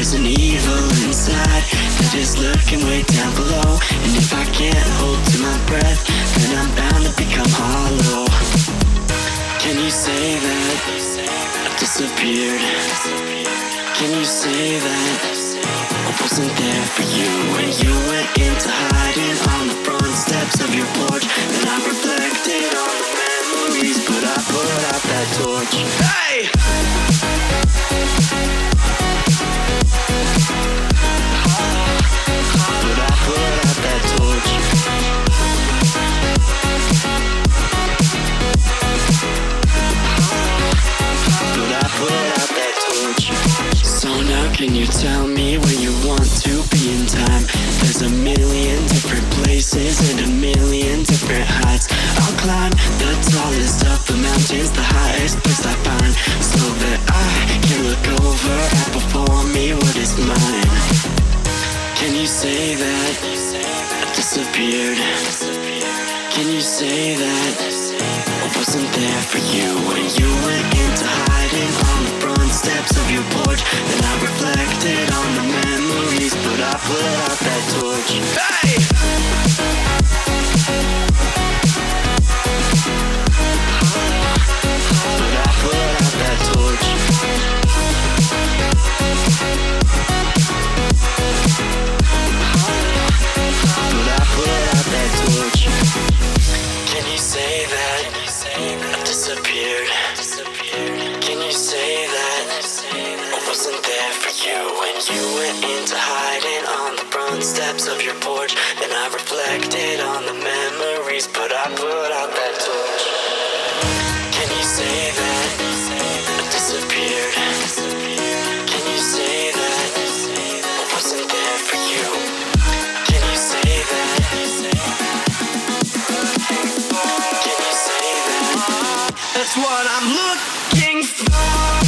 there's an evil inside that is lurking way down below. And if I can't hold to my breath, then I'm bound to become hollow. Can you say that I disappeared? Can you say that I wasn't there for you when you went into hiding on the front steps of your porch? And I reflected on the memories, but I put out that torch. Hey! But I put out that torch. But I put out that torch. So now can you tell me where you want to be in time? There's a million different places and a million different heights. I'll climb the tallest of the mountains, the highest place I find, so that I can look over and before me what is mine. Can you say that I disappeared? Can you say that I wasn't there for you when you went into hiding on the front steps of your porch? Then I reflected on the memories, but I put out that torch. Hey! But I put out that torch. But I put out that torch. Can you say that I disappeared? Can you say that I wasn't there for you when you went into hiding on the front steps of your porch? Then I reflected on the memories, but I put out that torch. Can you say that I disappeared? Can you say that I wasn't there for you? Can you say that? Can you say that? That's what I'm looking for.